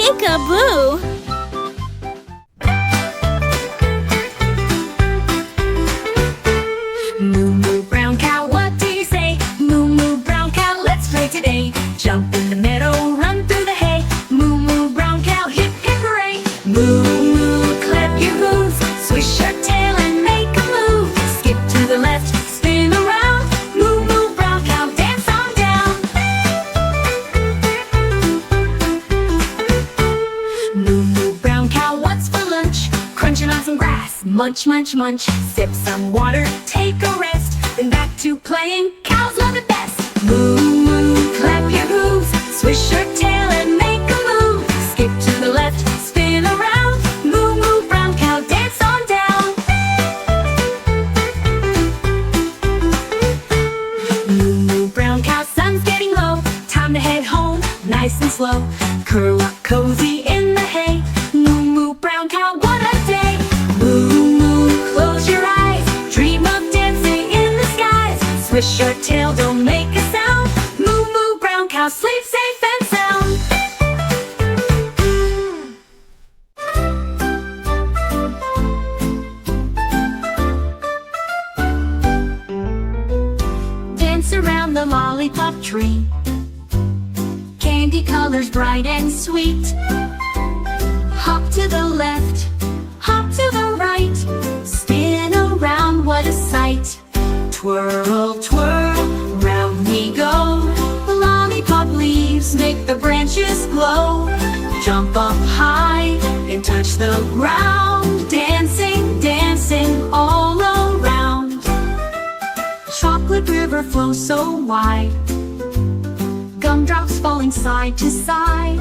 Peek-a-boo! Moo Moo Brown Cow, what do you say? Moo Moo Brown Cow, let's play today. Jump in the meadow, run through the hay. Moo Moo Brown Cow, hip hip hooray. Moo Moo, clap your hooves, swish your tail and make a move. Skip to the left, spin around. Moo Moo Brown Cow, dance on down. Moo Moo Brown Cow, what's for lunch? Crunching on some grass, munch, munch, munch. Sip some water, take a rest, then back to playing. Cows love it best. Moo Moo, clap your hooves, swish your tail and make a move. Skip to the left, spin around. Moo Moo Brown Cow, dance on down. Moo Moo Brown Cow, sun's getting low. Time to head home, nice and slow. Curl up cozy in the hay. Moo Moo Brown Cow, what a day. Moo Moo, close your eyes, dream of dancing in the skies. Swish your tail, don't make a sound. Moo Moo Brown Cow, sleep safe and sound. Dance around the lollipop tree. Candy colors bright and sweet. Hop to the left, hop to the right. Spin around, what a sight. Twirl, twirl, round we go. The lollipop leaves make the branches glow. Jump up high and touch the ground. Dancing, dancing all around. Chocolate river flows so wide. Gumdrops falling side to side.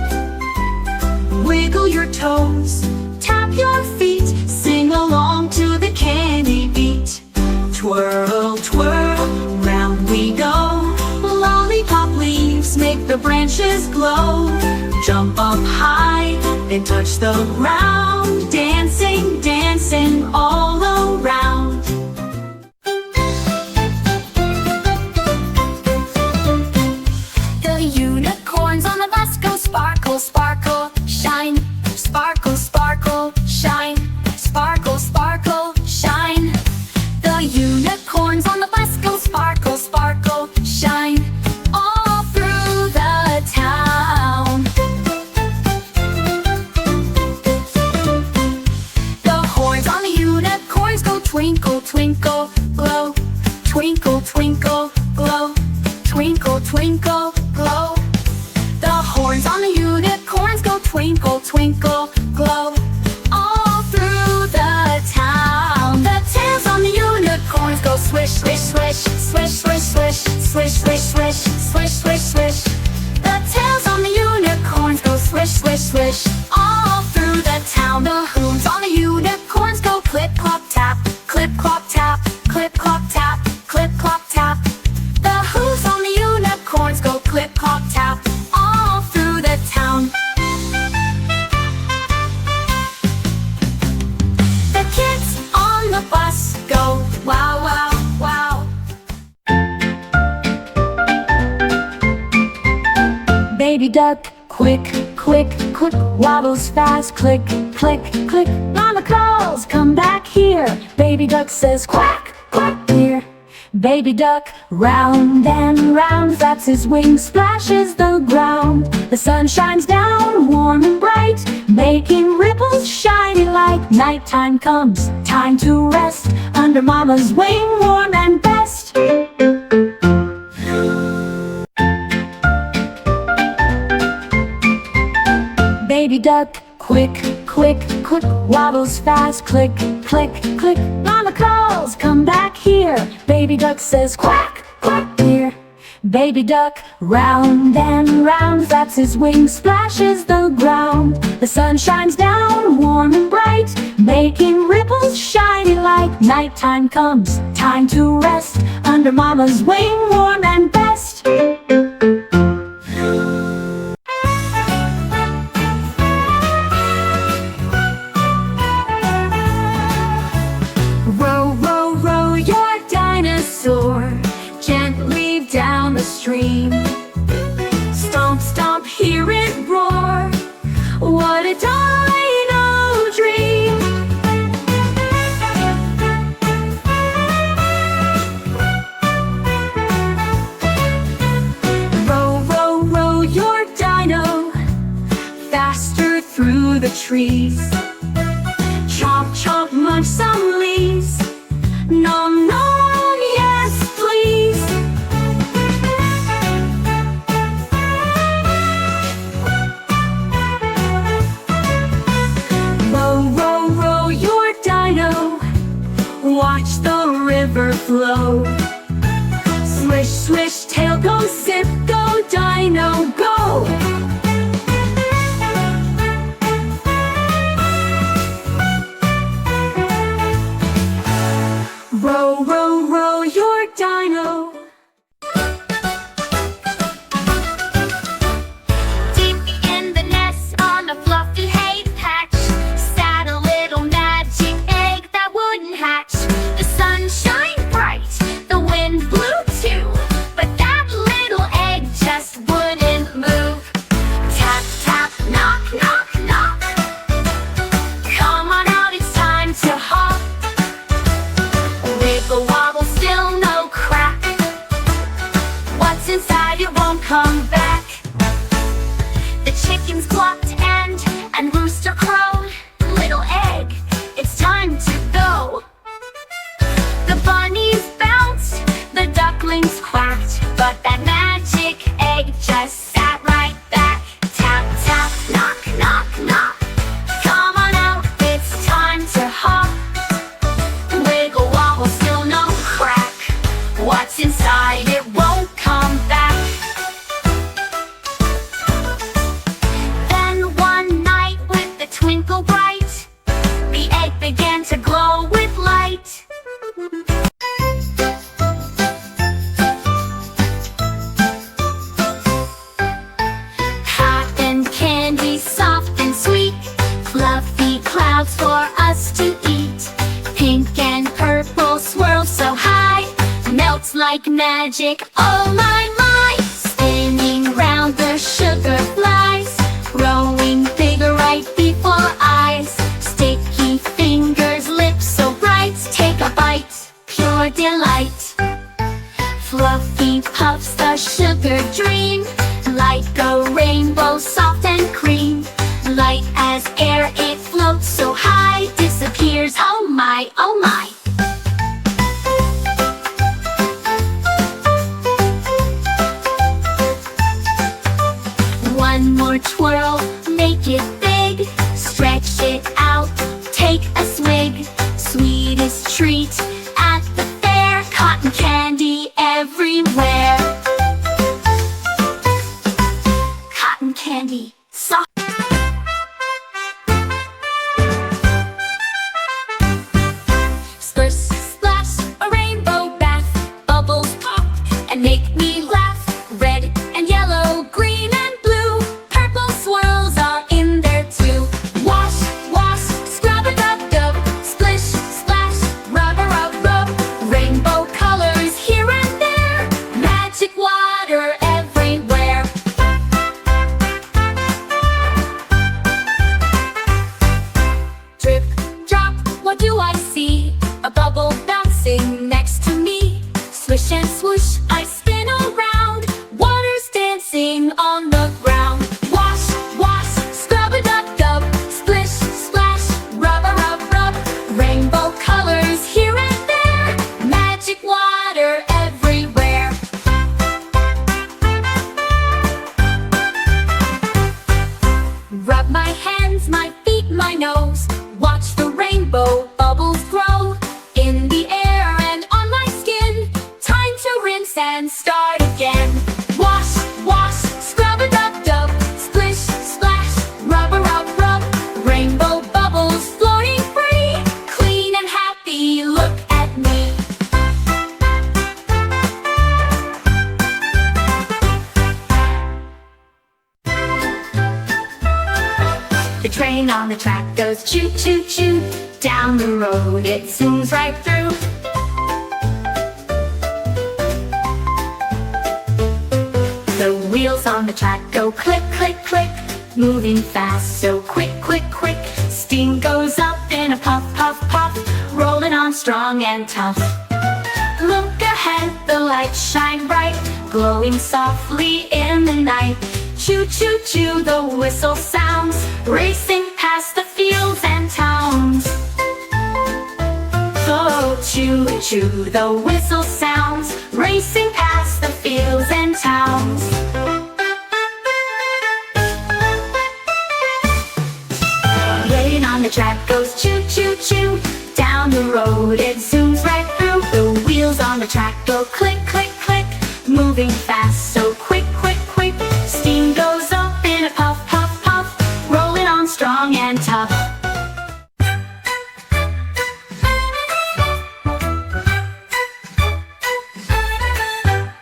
Wiggle your toes, tap your feet, sing along to the candy beat. Twirl, twirl, round we go. Lollipop leaves make the branches glow. Jump up high and touch the ground. Dancing, dancing all around. The unicorns on the bus go sparkle, sparkle, shine. Sparkle, sparkle, shine. Sparkle, sparkle, shine. The unicorns on the bus go sparkle, sparkle, shine. All through the town. The horns on the unicorns go twinkle, twinkle, glow. Twinkle, twinkle, glow. Twinkle, twinkle, glow. The horns on the unicorns go twinkle, twinkle, glow. All through the town. The tails on the unicorns go swish, swish, swish. Swish, swish, swish. Swish, swish, swish. Swish, swish, swish. The tails on the unicorns go swish, swish, swish. All through the town. The hooves on the unicorns go clip, clop, tap. Clip, clop, tap. Clip, clop, tap. Clip, clop, tap. The hooves on the unicorns go clip, clop, tap. All through the town. The kids on the bus go wow, wow, wow. Baby duck, quick, quick, quick, waddles fast, click, click, click. Mama calls, come back here. Baby duck says quack, quack, here. Baby duck, round and round, flaps his wings, splashes the ground. The sun shines down, warm and bright, making ripples shiny like nighttime comes. Time to rest under Mama's wing, warm and best. Baby duck, quick, quick, quick, waddles fast, click, click, click. Mama calls, come back here. Baby duck says quack, quack, here. Baby duck, round and round, flaps his wings, splashes the ground. The sun shines down, warm and bright, making ripples shiny like nighttime comes. Time to rest under Mama's wing, warm and best. Row, row, row your dinosaur gently down the stream. Stomp, stomp, hear it roar. trees. Chomp, chomp, munch some leaves. Nom, nom, yes, please. Row, row, row your dino. Watch the river flow. Swish, swish, tail go, zip, go, dino, go. Row, row, row your dino. Deep in the nest on a fluffy hay patch sat a little magic egg that wouldn't hatch. The sun shined bright, the wind blew too, but that little egg just wouldn't move. Tap, tap, knock, knock, knock. Come on out, it's time to hop. Wiggle wobble, still no crack. What's inside, it won't come back. The chickens clucked and rooster crowed. Little egg, it's time to go. The bunnies bounced, the ducklings quacked, but that magic egg just sat right back. Tap, tap, knock, knock, knock. Come on out, it's time to hop. Wiggle wobble, still no crack. What's inside, it won't come back. Then one night with the twinkle bright, the egg began to glow with light. Cotton candy, soft and sweet, fluffy clouds for us to eat. Pink and purple swirl so high, melts like magic, oh my, my. Spinning round the sugar flies, growing bigger right before eyes. Sticky fingers, lips so bright, take a bite, pure delight. Fluffy puffs, the sugar dream, like a rainbow, soft and cream. Light as air, it floats so high, disappears, oh my, oh my. One more twirl, make it big, stretch it out, take a swig. Sweetest treat at the fair, cotton candy everywhere. Cotton candy, soft. Splish, splash, a rainbow bath, bubbles pop and make me laugh. Red and yellow, green and blue, purple swirls are in there too. Wash, wash, scrub a dub dub, splish, splash, rub a rub rub. Rainbow colors here and there, magic water everywhere. Drip, drop, what do I see? A bubble bouncing next to me. Swish and swoosh, I spin around, water's dancing on the ground. Wash, wash, scrub a dub dub, splish, splash, rub a rub rub. Rainbow colors here and there, magic water everywhere. Rub my hands, my feet, my nose, watch the rainbow bubbles grow in the air and on my skin. Time to rinse and start again. Wash, wash, scrub a dub dub, splish, splash, rub a rub rub. Rainbow bubbles floating free, clean and happy, look at me. The train on the track goes choo choo choo. Down the road it zooms right through. The wheels on the track go click click click, moving fast so quick quick quick. Steam goes up in a puff puff puff, rolling on strong and tough. Look ahead, the lights shine bright, glowing softly in the night. Choo choo choo, the whistle sounds, racing past past the fields and towns. Oh, choo-choo, the whistle sounds, racing past the fields and towns. Rain on the track goes choo-choo-choo, down the road it zooms right through. The wheels on the track go click, click, click, moving fast, so quick, quick, quick. Steam goes up in a puff, puff, puff, rolling on strong and tough.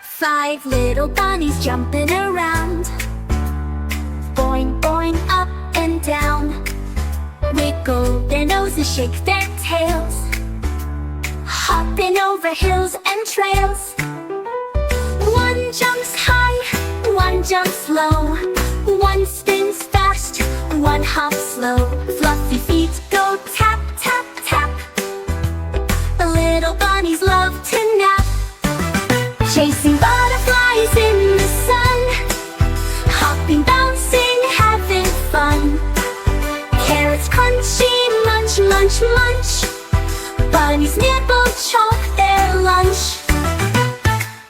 Five little bunnies jumping around, boing, boing, up and down. Wiggle their noses, shake their tails, hopping over hills and trails. One jumps high, one jumps low, one spins fast, one hops slow. Fluffy feet go tap, tap, tap. The little bunnies love to nap, chasing butterflies in the sun, hopping, bouncing, having fun. Carrots crunchy, munch, munch, munch. Bunnies nibble, chomp their lunch.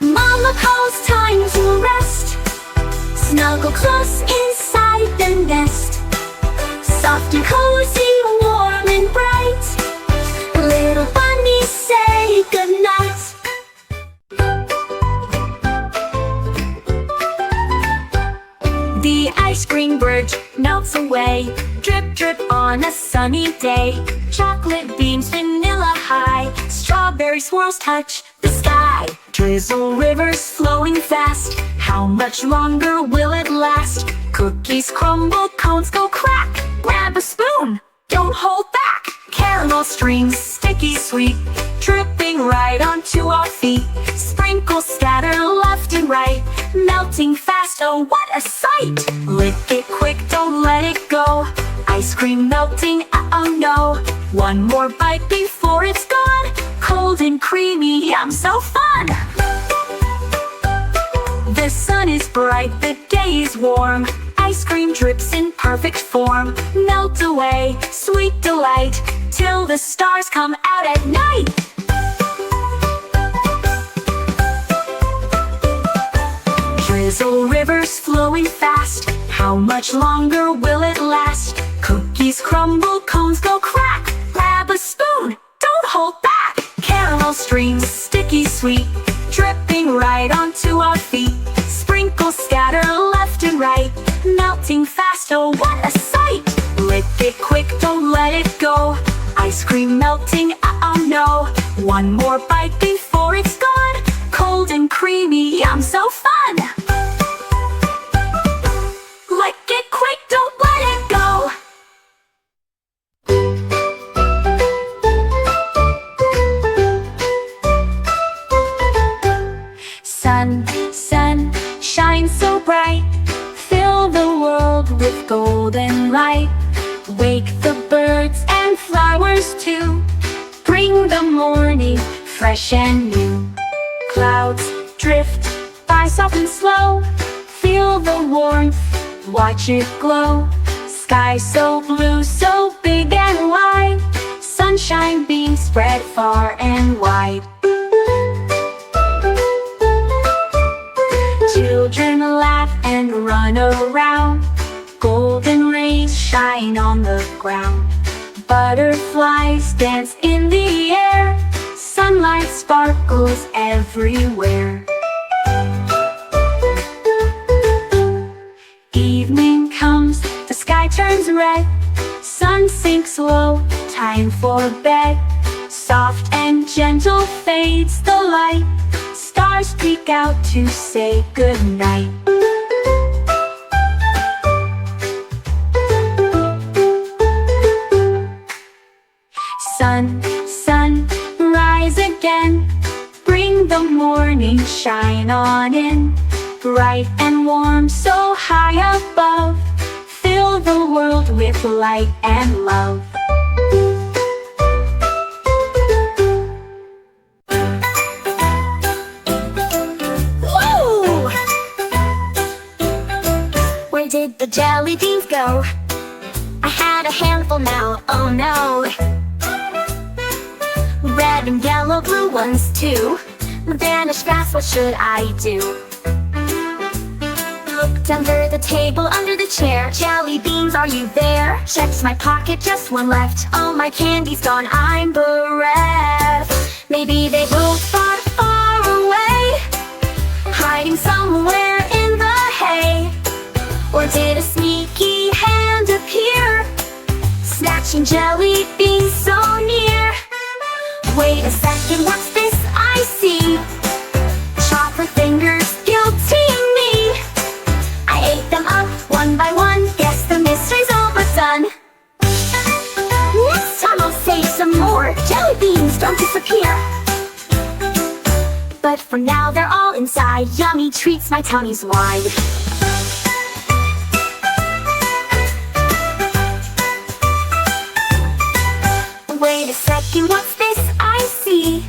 Mama calls time to rest, snuggle close inside the nest. Soft and cozy, warm and bright, little bunnies say goodnight. The ice cream bird melts away, drip, drip on a sunny day. Chocolate beams vanilla high, strawberry swirls touch the sky. Drizzle rivers flowing fast, how much longer will it last? Cookies crumble, cones go crack, grab a spoon, don't hold back. Caramel strings, sticky sweet, dripping right onto our feet. Sprinkles scatter left and right, melting fast, oh what a sight. Lick it quick, don't let it go, ice cream melting, oh no. One more bite before it's gone, cold and creamy, yum, so fun. The sun is bright, the day is warm, ice cream drips in perfect form. Melt away, sweet delight, till the stars come out at night. Drizzle rivers flowing fast, how much longer will it last? Cookies crumble, cones go crack, grab a spoon, don't hold back. Caramel strings, sticky sweet, dripping right onto our feet. Sprinkles scatter left and right, melting fast, oh what a sight. Lick it quick, don't let it go, ice cream melting, oh no. One more bite before it's gone, cold and creamy, yum, so fun. Lick it quick, don't let it go. Sun, sun, shine so bright, fill the world with golden light. Wake the birds and flowers too, bring the morning fresh and new. Clouds drift by soft and slow, feel the warmth, watch it glow. Sky so blue, so big and wide, sunshine beams spread far and wide. Children laugh and run around, golden rays shine on the ground. Butterflies dance in the air, sunlight sparkles everywhere. Evening comes, the sky turns red, sun sinks low, time for bed. Soft and gentle fades the light, stars peek out to say goodnight. Sun, sun, rise again, bring the morning shine on in. Bright and warm, so high above, fill the world with light and love. Whoa! Where did the jelly beans go? I had but a handful now, oh no. Red and yellow, blue ones too. Vanish fast, what should I do? Looked under the table, under the chair. Jelly beans, are you there? Checked my pocket, just one left. All my candy's gone, I'm bereft. Maybe they moved far, far away, hiding somewhere in the hay. Or did a sneaky hand appear, snatching jelly beans so near? Wait a second, what's this I see? Chocolate fingers guilting me. I ate them up one by one. Guess the mystery's all but done. Next time I'll save some more. Jelly beans don't disappear. But for now they're all inside. Yummy treats, my tummy's wide. Wait a second, what's this I see?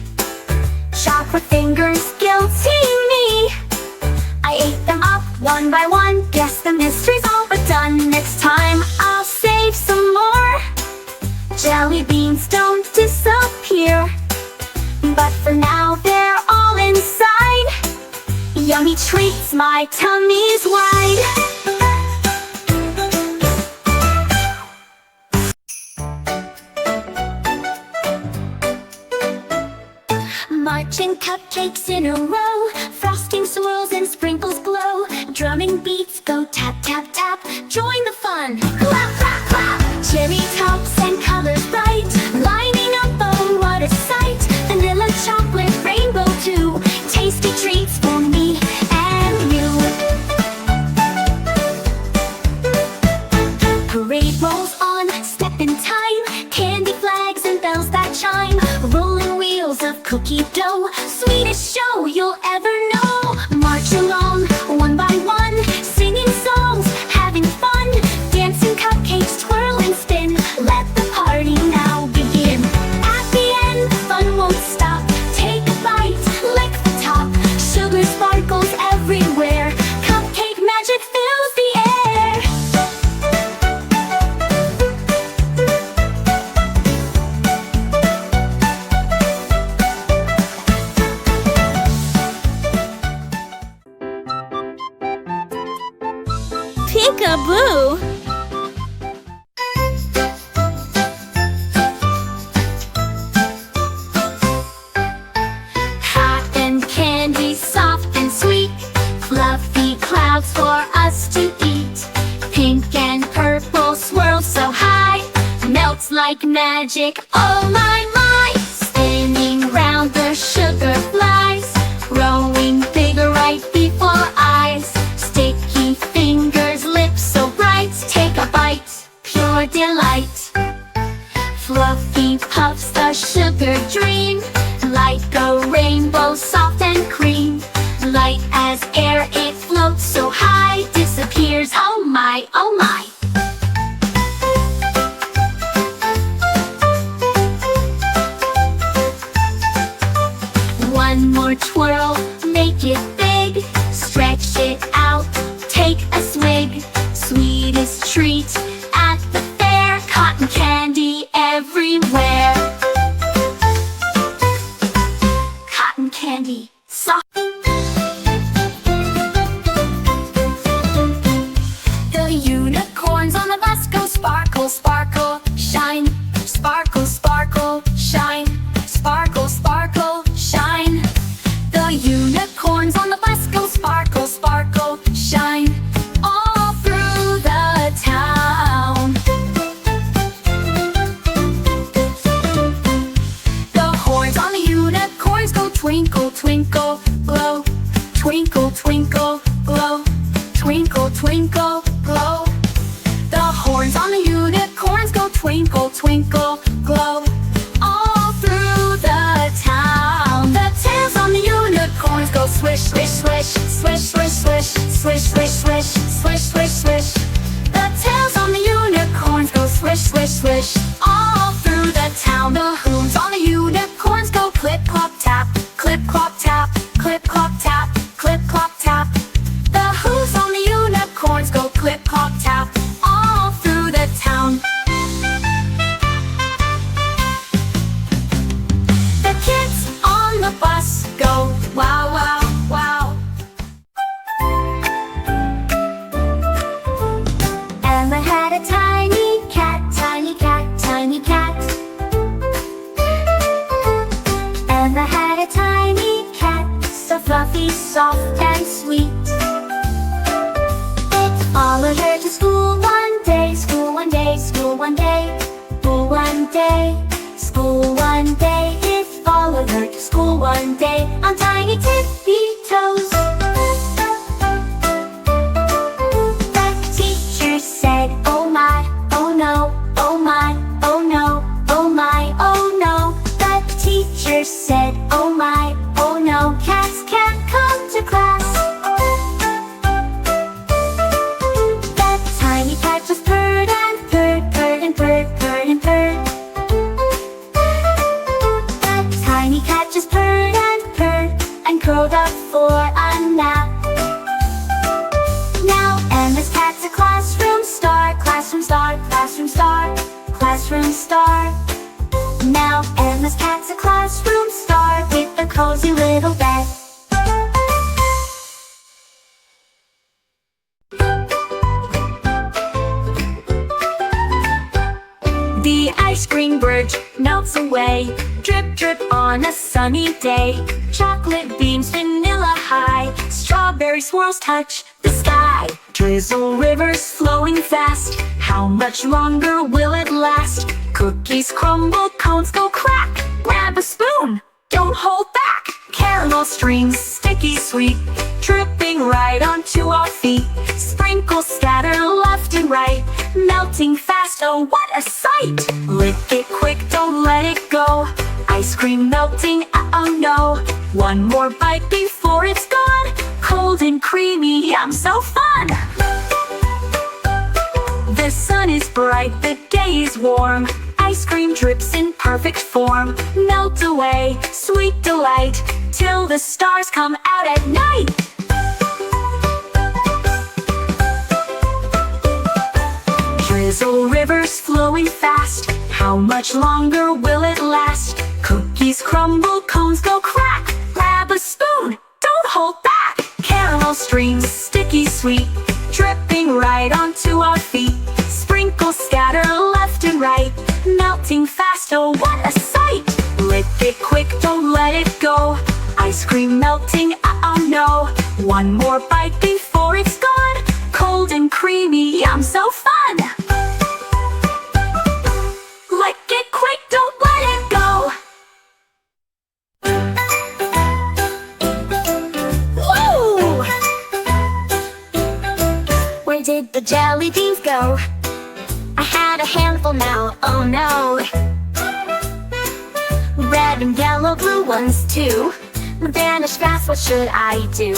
Chocolate fingers guilting me. I ate them up one by one. Guess the mystery's all but done. Next time I'll save some more. Jelly beans don't disappear. But for now they're all inside. Yummy treats, my tummy's wide. Marching cupcakes in a row, frosting swirls and sprinkles glow. Drumming beats go tap, tap, tap. Join the fun, clap, clap, clap. Cherry tops and colors bright, lining up, oh what a sight. Vanilla, chocolate, rainbow too. Tasty treats for me and you. Parade rolls on, step in time. Candy flags and bells that chime. Rolling wheels of cookie dough, sweetest show you'll ever know. March along, one by one, singing songs, having fun. Dancing cupcakes, twirl and spin. Let the party now begin. At the end, the fun won't stop. Take a bite, lick the top. Sugar sparkles everywhere. Cupcake magic fills the air. Peekaboo! Cotton candy, soft and sweet. Fluffy clouds for us to eat. Pink and purple swirl so high. Melts like magic, oh my, my. Spinning round the sugar flies. Growing bigger right before eyes. Sticky fingers, lips so bright. Take a bite, pure delight. Fluffy puffs, the sugar dream. Like a rainbow, soft and cream. Light as air, it floats so high. Disappears, oh my, oh my. One more twirl, make it big. Stretch it out, take a swig. Sweetest treat at the fair. Cotton candy everywhere. Cotton candy, soft. The unicorns on the bus go sparkle, sparkle, shine. Sparkle, sparkle, shine. Sparkle, sparkle, shine. The unicorns on the bus go sparkle, sparkle, shine. All through the town. The horns on the unicorns go twinkle, twinkle, glow. Twinkle, twinkle, glow. Twinkle, twinkle, glow. The horns on the unicorns go twinkle, twinkle, glow. All through the town. The tails on the unicorns go swish, swish, swish. Swish, swish, swish. Swish, swish, swish. Swish, swish, swish. The tails on the unicorns go swish, swish, swish. All through the town. The hooves on the unicorns go clip, clop, tap. Clip, clop, tap. Clip, clop, tap. Clip, clop, tap. The hooves on the unicorns go clip, clop, tap. All through the town. to school one day, school one day, school one day, school one day, school one day. It followed her to school one day on tiny tippy toes. The teacher said, oh my, oh no, oh my, oh no, oh my, oh no. The teacher said, oh my, oh no, cats can't come to class. The tiny cat just purred and purred, purred and purred, purred and purred. The tiny cat just purred and curled up for a nap. Now Emma's cat's a classroom star, classroom star, classroom star, classroom star. Now Emma's cat's a classroom star with a cozy little bed. The ice cream bird melts away, drip drip on a sunny day. Chocolate beams vanilla high, strawberry swirls touch the sky. Drizzle rivers flowing fast, how much longer will it last? Cookies crumble, cones go crack. Grab a spoon, don't hold back. Caramel strings, sticky sweet, dripping right onto our feet. Sprinkles scatter left and right, melting fast, oh what a sight. Lick it quick, don't let it go. Ice cream melting, oh no. One more bite before it's gone. Cold and creamy, yum, so fun. The sun is bright, the day is warm. Ice cream drips in perfect form. Melt away, sweet delight, till the stars come out at night. Drizzle rivers flowing fast, how much longer will it last? Cookies crumble, cones go crack. Grab a spoon, don't hold back. Caramel streams, sticky sweet, dripping right onto our feet. Sprinkles scatter left and right, melting fast, oh what a sight. Lick it quick, don't let it go. Ice cream melting, oh no. One more bite before it's gone. Cold and creamy, yum, so fun. Lick it quick, don't let it go. Woo! Where did the jelly beans go? I had a handful now, oh no. Red and yellow, blue ones too. Vanished fast, what should I do?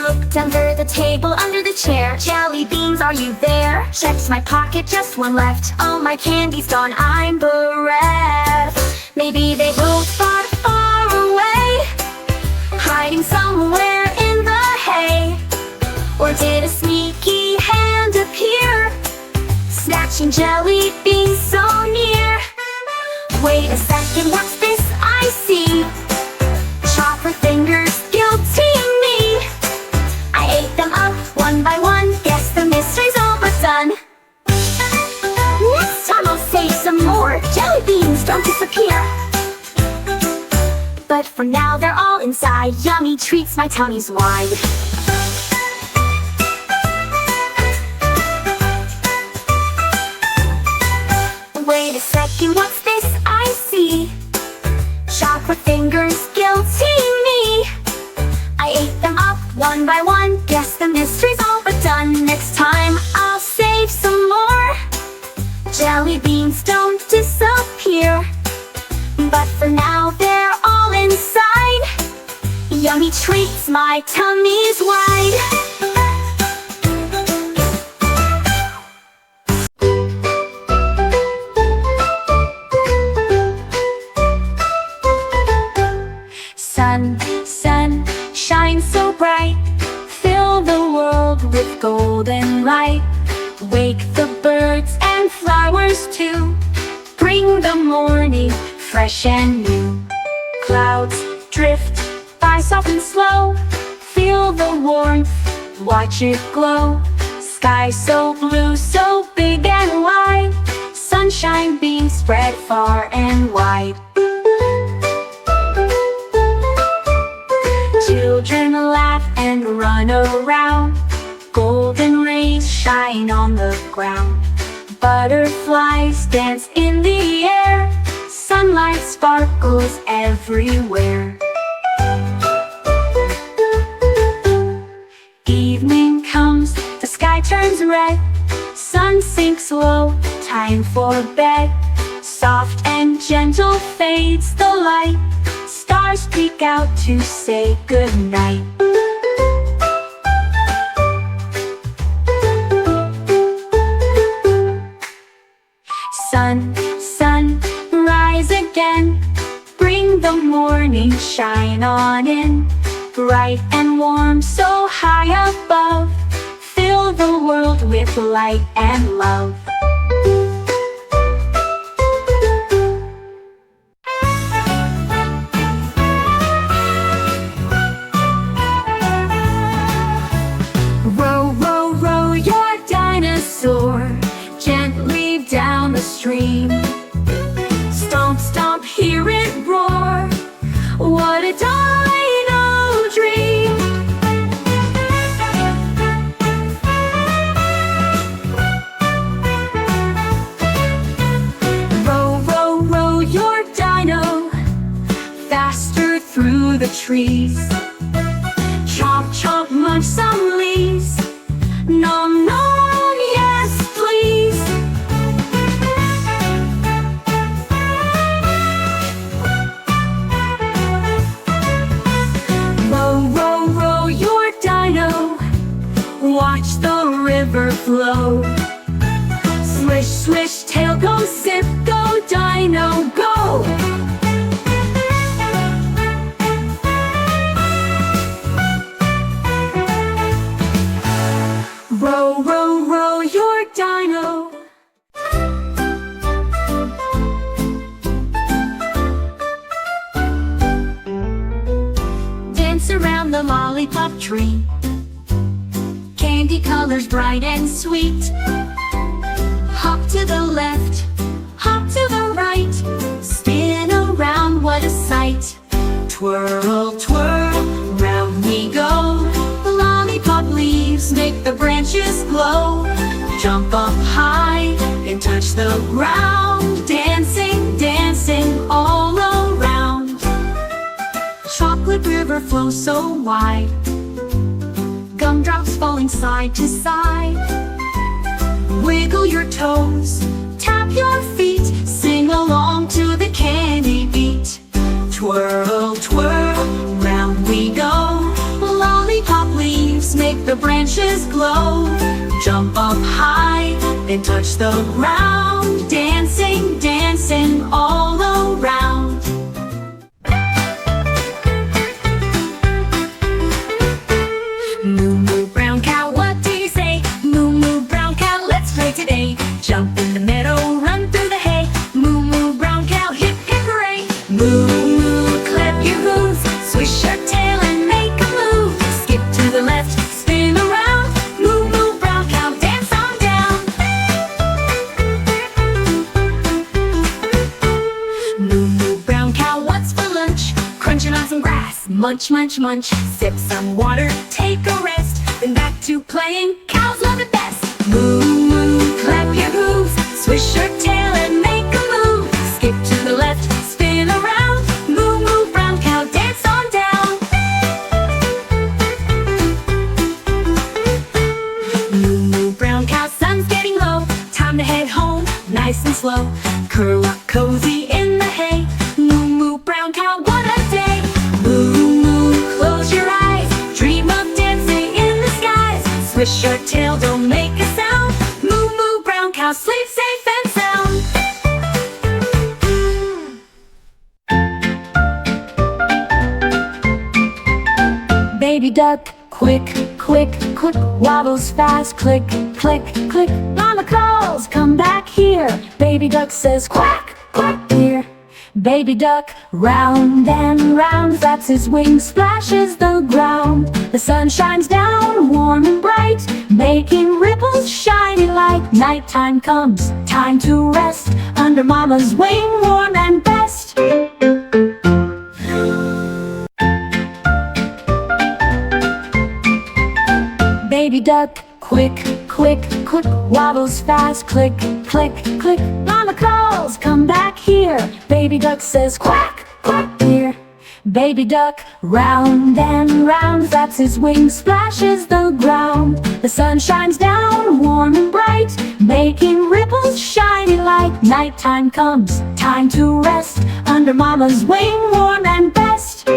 Looked under the table, under the chair. Jelly beans, are you there? Checked my pocket, just one left. All my candy's gone, I'm bereft. Maybe they both far, far away, hiding somewhere in the hay. Or did a sneaky hand appear, snatching jelly beans so near? Wait a second, what's this I see? Chopper fingers guilting me. I ate them up one by one, guess the mystery's all but done. Next time I'll save some more. Jelly beans don't disappear. But for now they're all inside. Yummy treats, my tummy's wide. Wait a second, what's this I see? Chocolate fingers guilting me. I ate them up one by one, guess the mystery's all but done. Next time I'll save some more. Jelly beans don't disappear. But for now they're all inside. Yummy treats, my tummy's wide. Sun, sun, shine so bright, fill the world with golden light. Wake the birds and flowers too, bring the morning fresh and new. Clouds drift by soft and slow, feel the warmth, watch it glow. Sky so blue, so big and wide, sunshine beams spread far and wide. Children laugh and run around, golden lying on the ground. Butterflies dance in the air. Sunlight sparkles everywhere. Evening comes, the sky turns red. Sun sinks low, time for bed. Soft and gentle fades the light. Stars peek out to say goodnight. Sun, sun, rise again. Bring the morning shine on in. Bright and warm, so high above. Fill the world with light and love. Row, row, row your dinosaur gently down the stream. Stomp, stomp, hear it roar. What a dino dream. Row, row, row your dino faster through the trees. Chomp, chomp, munch some leaves. Nom, nom, yes, please. Row, row, row your dino. Watch the river flow. Swish, swish, tail go, zip, go, dino, go. Row, row, row your dino. Dance around the lollipop tree. Candy colors bright and sweet. Hop to the left, hop to the right. Spin around, what a sight. Twirl, twirl, round we go. The lollipop leaves make the branches glow. Jump up high and touch the ground. Dancing, dancing all around. Chocolate river flows so wide. Gumdrops falling side to side. Wiggle your toes, tap your feet. Sing along to the candy beat. Twirl, twirl, round we go. Lollipop leaves make the branches glow. Jump up high, then touch the ground. Dancing, dancing all around. Moo Moo Brown Cow, what do you say? Moo Moo Brown Cow, let's play today. Jump in the meadow, run through the hay. Moo Moo Brown Cow, hip hip hooray. Moo Moo, clap your hooves. Swish your tail and make a move. Skip to the left, spin around. Moo Moo Brown Cow, dance on down. Moo Moo Brown Cow, what's for lunch? Crunching on some grass, munch, munch, munch. Sip some water, take a rest. Then back to playing, cows love it best. Moo Moo, clap your hooves. Swish your tail and make a move. Skip to the left, spin around. Moo Moo Brown Cow, dance on down. Moo Moo Brown Cow, sun's getting low. Time to head home, nice and slow. Curl up cozy in the hay. Moo Moo Brown Cow, what a day. Moo Moo, close your eyes. Dream of dancing in the skies. Swish your tail, don't make a sound. Moo Moo Brown Cow, sleep safe and sound. Baby duck, quick, quick, quick. Waddles fast, click, click, click. Mama calls, come back here. Baby duck says quack, quack, here. Baby duck, round and round, flaps his wings, splashes the ground. The sun shines down, warm and bright, making ripples shiny like. Nighttime comes, time to rest, under mama's wing, warm and best. Baby duck, Quick, quick, quick, waddles fast. Click, click, click, mama calls, come back here. Baby duck says quack, quack, here. Baby duck, round and round, flaps his wings, splashes the ground. The sun shines down, warm and bright, making ripples shiny like nighttime comes. Time to rest under mama's wing, warm and best.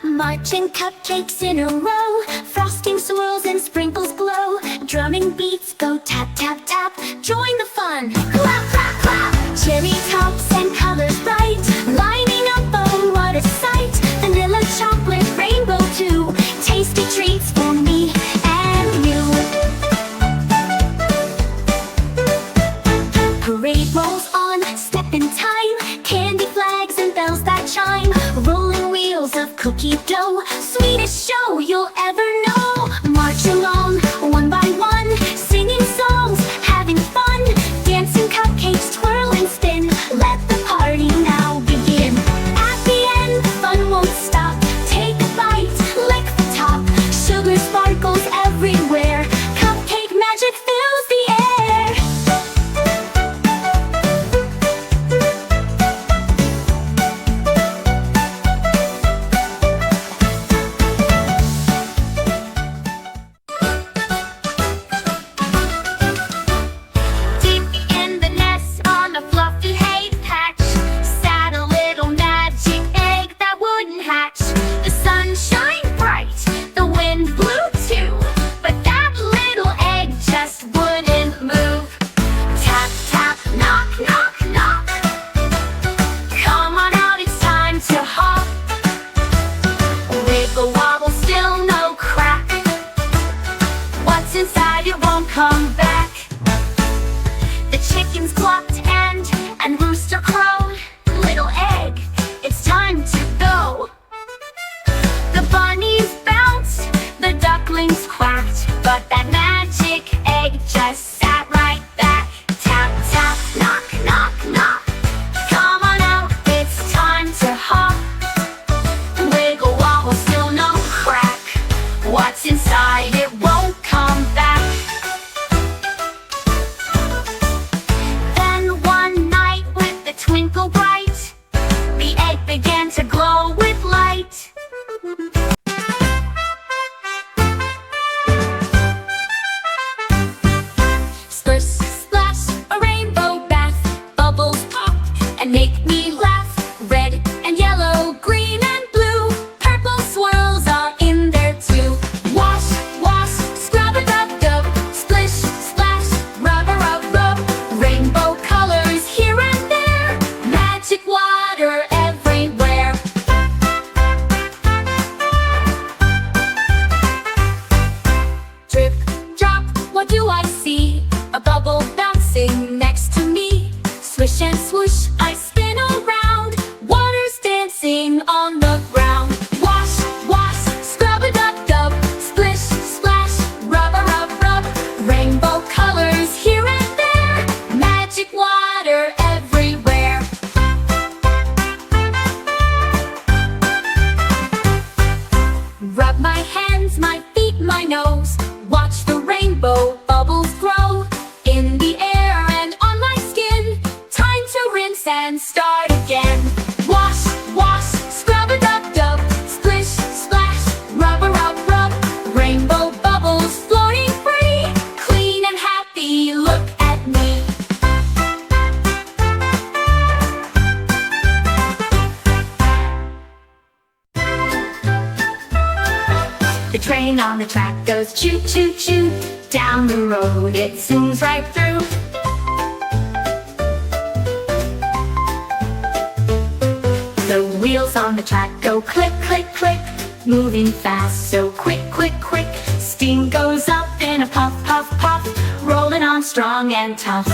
Marching cupcakes in a row, frosting swirls and sprinkles glow. Drumming beats go tap, tap, tap, join the fun, clap, clap, clap. Cherry tops and colors bright, lining up, oh what a sight. Vanilla chocolate rainbow too, tasty treats for me and you. Parade rolls on, step in time, candy flags and bells that chime. Rolling wheels of cookie dough, sweetest show you'll ever know. March along, one by one, singing songs, having fun. Dancing cupcakes, twirl and spin, let the party now begin. At the end, the fun won't stop. Take a bite, lick the top. Sugar sparkles everywhere, cupcake magic fills the air. Deep in the nest on a fluffy hay patch sat a little magic egg that wouldn't hatch. The sun shined bright, the wind blew too, but that little egg just wouldn't move. Tap, tap, knock, knock, knock. Come on out, it's time to hop. Wiggle wobble, still no crack. What's inside, it won't come back. The chickens clucked and rooster crowed. Little egg, it's time to go. The bunnies bounced, the ducklings quacked, but that magic egg just sat right back. Tap, tap, knock, knock, knock. Come on out, it's time to hop. Wiggle wobble, still no crack. What's inside, it won't come back. Then one night with the twinkle bright, the egg began to glow with light. Splish, splash, a rainbow bath, bubbles pop and make me laugh. Red and yellow, green and blue, purple swirls are in there too. Wash, wash, scrub a dub dub, splish, splash, rub a rub rub. Rainbow colors here and there, magic water everywhere. Drip, drop, what do I see? A bubble bouncing next to me. Swish and swoosh, I spin around, water's dancing on the ground. Wash, wash, scrub a dub dub, splish, splash, rub a rub rub. Rainbow colors here and there, magic water everywhere. Rub my hands, my feet, my nose, watch the rainbow bubbles grow in the air and on my skin. Time to rinse and start again. Wash, wash, scrub a dub dub, splish, splash, rub a rub rub. Rainbow bubbles floating free, clean and happy, look at me. The train on the track goes choo choo choo. Down the road it zooms right through. The wheels on the track go click click click, moving fast so quick quick quick. Steam goes up in a puff puff puff, rolling on strong and tough.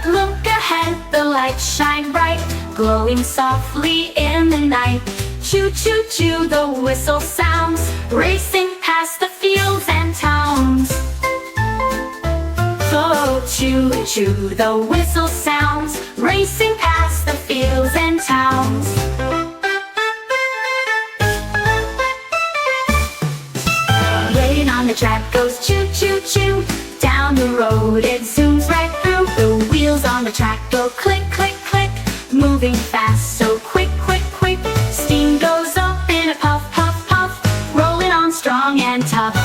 Look ahead, the lights shine bright, glowing softly in the night. Choo choo choo, the whistle sounds, racing past the fields and towns. Oh, choo choo, the whistle sounds, racing past the fields and towns. moving fast, so quick, quick, quick. Steam goes up in a puff, puff, puff, rolling on strong and tough.